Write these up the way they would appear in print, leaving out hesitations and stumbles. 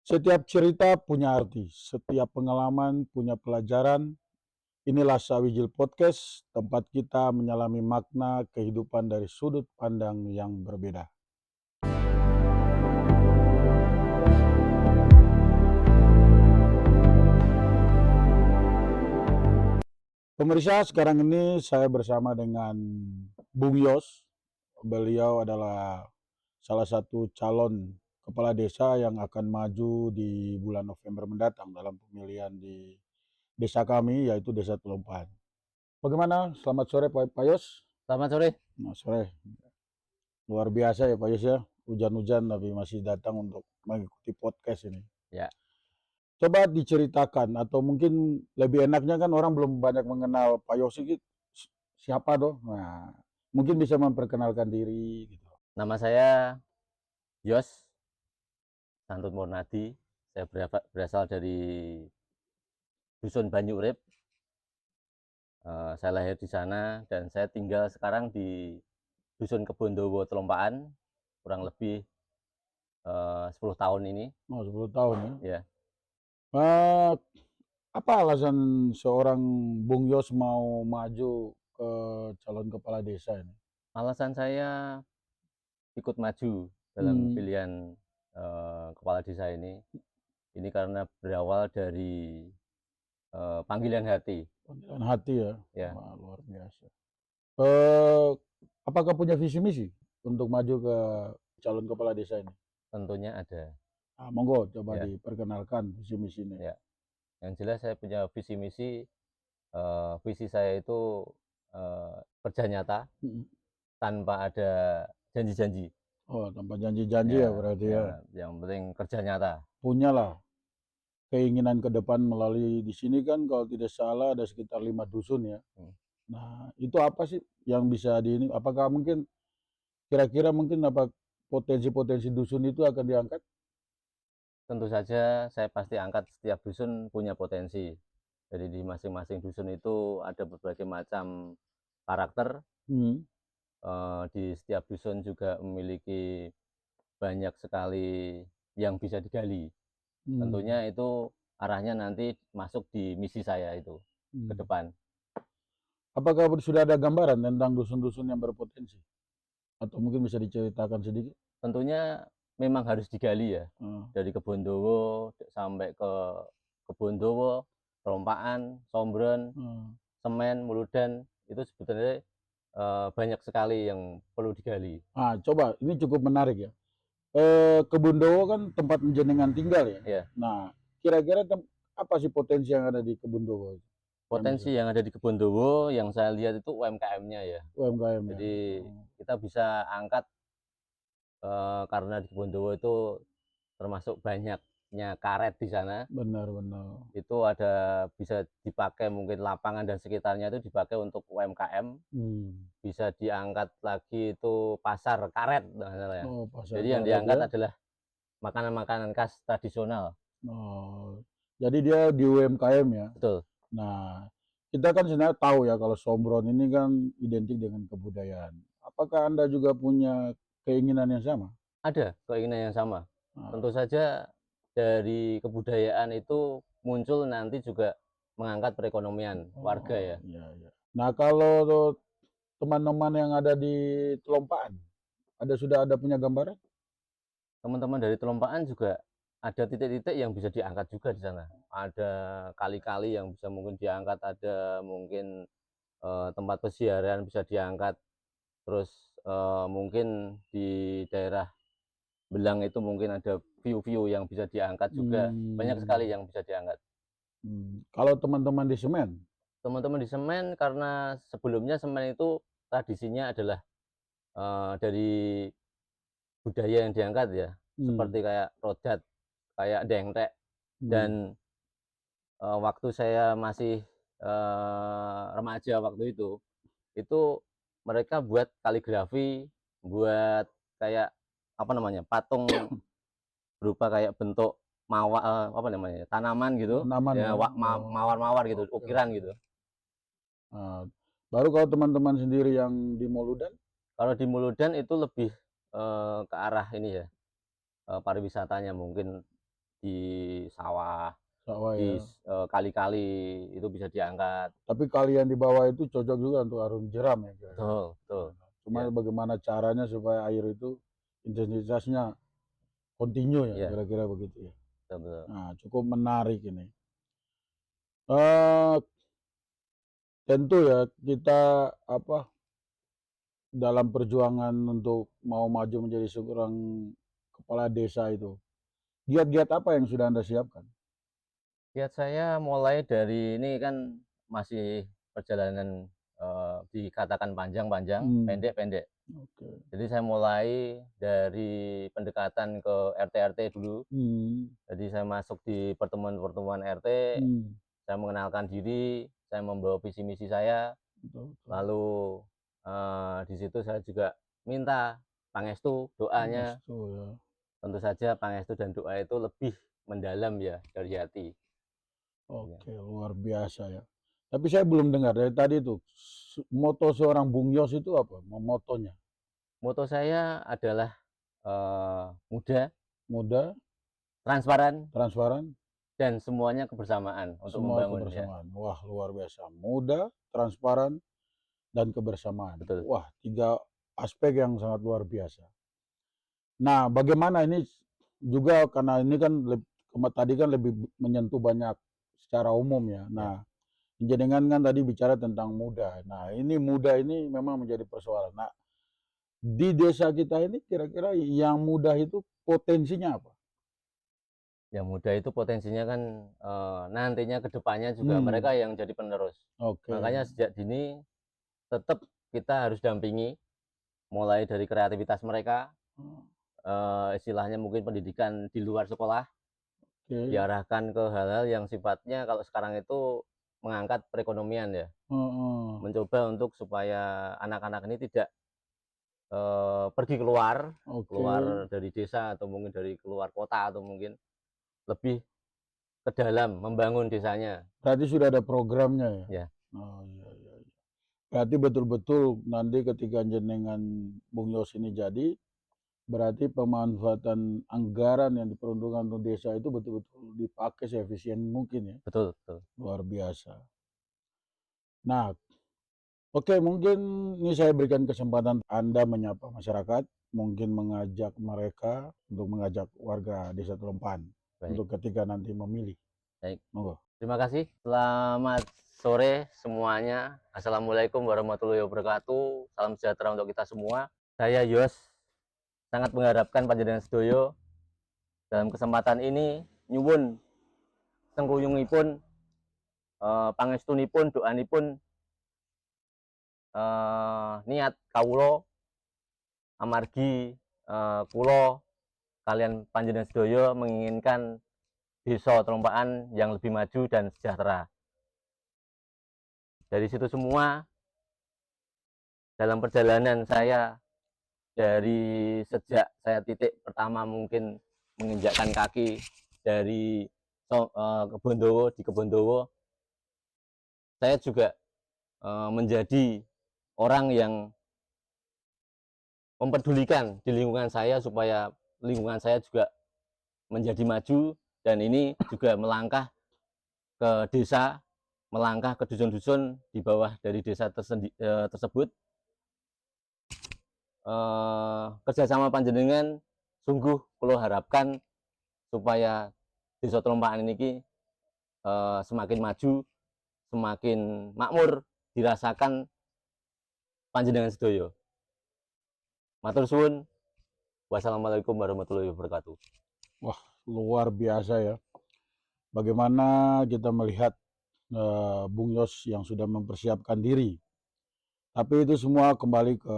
Setiap cerita punya arti, setiap pengalaman punya pelajaran. Inilah Sawijil Podcast, tempat kita menyelami makna kehidupan dari sudut pandang yang berbeda. Pemirsa, sekarang ini saya bersama dengan Bung Yos. Beliau adalah salah satu calon kepala desa yang akan maju di bulan November mendatang dalam pemilihan di desa kami, yaitu Desa Telompahan. Bagaimana? Selamat sore Pak Yos. Selamat sore. Nah, sore. Luar biasa ya Pak Yos ya. Hujan-hujan tapi masih datang untuk mengikuti podcast ini. Ya, Coba diceritakan atau mungkin lebih enaknya kan orang belum banyak mengenal Pak Yos ini siapa doh. Nah, mungkin bisa memperkenalkan diri gitu. nama saya Yos Santun Murnadi. Saya berasal dari Dusun Banyu Urip. Saya lahir di sana dan saya tinggal sekarang di Dusun Kebondowo Telompaan, kurang lebih 10 tahun ini. Oh, 10 tahun ya. Ya, Eh, apa alasan seorang Bung Yos mau maju ke calon kepala desa ini? alasan saya ikut maju dalam Hmm, pilihan kepala desa ini karena berawal dari panggilan hati. panggilan hati ya. Ya, Wah, luar biasa. Eh, apakah punya visi misi untuk maju ke calon kepala desa ini? tentunya ada. Ah, monggo coba Ya, diperkenalkan visi misinya. ya. Yang jelas saya punya visi misi. Visi saya itu kerja nyata Mm. tanpa ada janji-janji. Oh, tanpa janji-janji ya Ya, berarti ya. ya, yang penting kerja nyata. Punyalah keinginan ke depan melalui di sini kan kalau tidak salah ada sekitar 5 dusun ya. Hmm. Nah, itu apa sih yang bisa di ini? Apakah mungkin kira-kira mungkin apa potensi-potensi dusun itu akan diangkat? Tentu saja saya pasti angkat setiap dusun punya potensi. Jadi di masing-masing dusun itu ada berbagai macam karakter. Hmm. Di setiap dusun juga memiliki banyak sekali yang bisa digali. Hmm. Tentunya itu arahnya nanti masuk di misi saya itu ke Hmm. depan. Apakah sudah ada gambaran tentang dusun-dusun yang berpotensi? Atau mungkin bisa diceritakan sedikit? Tentunya memang harus digali ya, Hmm. dari Kebondowo sampai ke Kebondowo, Rompaan, Sombron, Hmm. Semen, Muludan, itu sebetulnya banyak sekali yang perlu digali. Ah, coba ini cukup menarik ya. Kebun Dowo kan tempat jenengan tinggal ya. Ya, Nah, kira-kira apa sih potensi yang ada di Kebun Dowo yang bisa potensi yang ada di Kebondowo yang saya lihat itu UMKM-nya ya. UMKM ya? Jadi Oh, kita bisa angkat karena di Kebondowo itu termasuk banyaknya karet di sana. benar-benar. Itu ada bisa dipakai mungkin lapangan dan sekitarnya itu dipakai untuk UMKM. Hmm. Bisa diangkat lagi itu pasar karet ya. Oh, pasar Jadi yang karet diangkat ya. adalah makanan-makanan khas tradisional. Oh, jadi dia di UMKM ya. Betul. Nah, kita kan sebenarnya tahu ya kalau Sombron ini kan identik dengan kebudayaan. Apakah Anda juga punya keinginan yang sama? Ada keinginan yang sama. Nah, Tentu saja dari kebudayaan itu muncul nanti juga mengangkat perekonomian warga oh, ya. iya, iya. Nah, kalau teman-teman yang ada di Telompaan, sudah ada punya gambaran? Teman-teman dari Telompaan juga ada titik-titik yang bisa diangkat juga di sana. Ada kali-kali yang bisa mungkin diangkat, ada mungkin tempat pesiaran bisa diangkat. Terus mungkin di daerah Belang itu mungkin ada view-view yang bisa diangkat juga. Banyak sekali Hmm, yang bisa diangkat. Kalau teman-teman di Semen, Teman-teman di Semen karena sebelumnya Semen itu tradisinya adalah dari budaya yang diangkat ya. Seperti hmm, kayak rodat, kayak dengklek. hmm, Dan waktu saya masih remaja waktu itu mereka buat kaligrafi, buat kayak apa namanya, patung berupa kayak bentuk apa namanya, tanaman gitu, tanaman ya ya. Oh, mawar-mawar gitu, oke, ukiran oke. gitu. Nah, baru kalau teman-teman sendiri yang di Moludan, Kalau di Muludan itu lebih ke arah ini ya, pariwisatanya mungkin di sawah, Sawah di ya. kali-kali itu bisa diangkat. Tapi kali yang di bawah itu cocok juga untuk arum jeram ya kira-kira. Betul, betul. Cuma Ya, bagaimana caranya supaya air itu intensitasnya kontinu ya, ya, kira-kira begitu ya. betul, betul. Nah, cukup menarik ini. Eh, tentu ya kita apa dalam perjuangan untuk mau maju menjadi seorang kepala desa itu. Giat-giat apa yang sudah Anda siapkan? Lihat saya mulai dari ini kan masih perjalanan dikatakan panjang-panjang, Hmm, pendek-pendek. oke. Jadi saya mulai dari pendekatan ke RT-RT dulu. Hmm, Jadi saya masuk di pertemuan-pertemuan RT, hmm, saya mengenalkan diri, saya membawa visi misi saya, betul, betul. lalu di situ saya juga minta pangestu, doanya. Restu ya. Tentu saja pangestu dan doa itu lebih mendalam ya dari hati. Ya. Oke, luar biasa ya. Tapi saya belum dengar dari tadi itu moto seorang Bung Yos itu apa? Motonya Moto saya adalah mudah, muda, transparan, transparan, dan semuanya kebersamaan untuk semua membangun ya. kebersamaan. Wah, luar biasa. Muda, transparan, dan kebersamaan. Betul. Wah, 3 aspek yang sangat luar biasa. Nah, bagaimana ini juga karena ini kan tadi kan lebih menyentuh banyak secara umum ya. Ya. Nah, jenengan kan tadi bicara tentang muda. Nah, ini muda ini memang menjadi persoalan. Nah, di desa kita ini kira-kira yang muda itu potensinya apa? Yang muda itu potensinya kan nantinya ke depannya juga Hmm, mereka yang jadi penerus. oke. Makanya sejak dini tetap kita harus dampingi mulai dari kreativitas mereka, istilahnya mungkin pendidikan di luar sekolah, Oke. diarahkan ke hal-hal yang sifatnya kalau sekarang itu mengangkat perekonomian ya. Heeh. Mencoba untuk supaya anak-anak ini tidak pergi keluar, Oke. keluar dari desa atau mungkin dari keluar kota atau mungkin lebih ke dalam membangun desanya. Berarti sudah ada programnya ya? Ya, Oh, iya, iya, iya. Berarti betul-betul nanti ketika jenengan Bung Yos ini jadi, berarti pemanfaatan anggaran yang diperuntukkan untuk desa itu betul-betul dipakai seefisien mungkin ya. betul, betul. Luar biasa. Nah, oke, mungkin ini saya berikan kesempatan Anda menyapa masyarakat, mungkin mengajak mereka untuk mengajak warga Desa Telompan Baik, untuk ketika nanti memilih. baik. Monggo. Terima kasih. Selamat sore semuanya. Assalamualaikum warahmatullahi wabarakatuh. Salam sejahtera untuk kita semua. Saya Yos, sangat mengharapkan panjenengan sedoyo dalam kesempatan ini nyuwun sengkuyungipun pangestunipun doanipun niat kawula amargi kula kalian panjenengan sedaya menginginkan desa Telompaan yang lebih maju dan sejahtera. Dari situ semua dalam perjalanan saya dari sejak saya titik pertama mungkin menginjakkan kaki dari Kebondowo di Kebondowo, saya juga menjadi orang yang mempedulikan di lingkungan saya supaya lingkungan saya juga menjadi maju dan ini juga melangkah ke desa, melangkah ke dusun-dusun di bawah dari desa tersebut. Kerjasama panjenengan sungguh kula harapkan supaya desa Telompaan ini semakin maju, semakin makmur dirasakan panjenengan sedaya. Matur suwun. Wassalamualaikum warahmatullahi wabarakatuh. Wah, luar biasa ya. Bagaimana kita melihat Bung Yos yang sudah mempersiapkan diri. Tapi itu semua kembali ke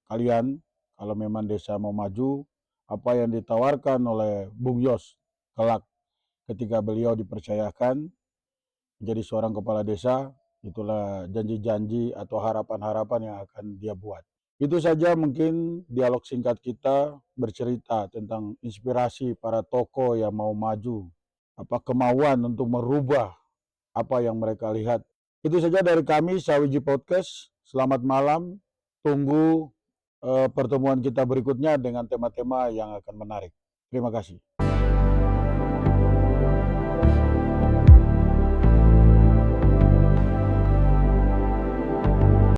kalian. Kalau memang desa mau maju, apa yang ditawarkan oleh Bung Yos kelak ketika beliau dipercayakan menjadi seorang kepala desa, itulah janji-janji atau harapan-harapan yang akan dia buat. Itu saja mungkin dialog singkat kita bercerita tentang inspirasi para tokoh yang mau maju, apa kemauan untuk merubah apa yang mereka lihat. Itu saja dari kami Sawiji Podcast. Selamat malam. Tunggu pertemuan kita berikutnya dengan tema-tema yang akan menarik. Terima kasih.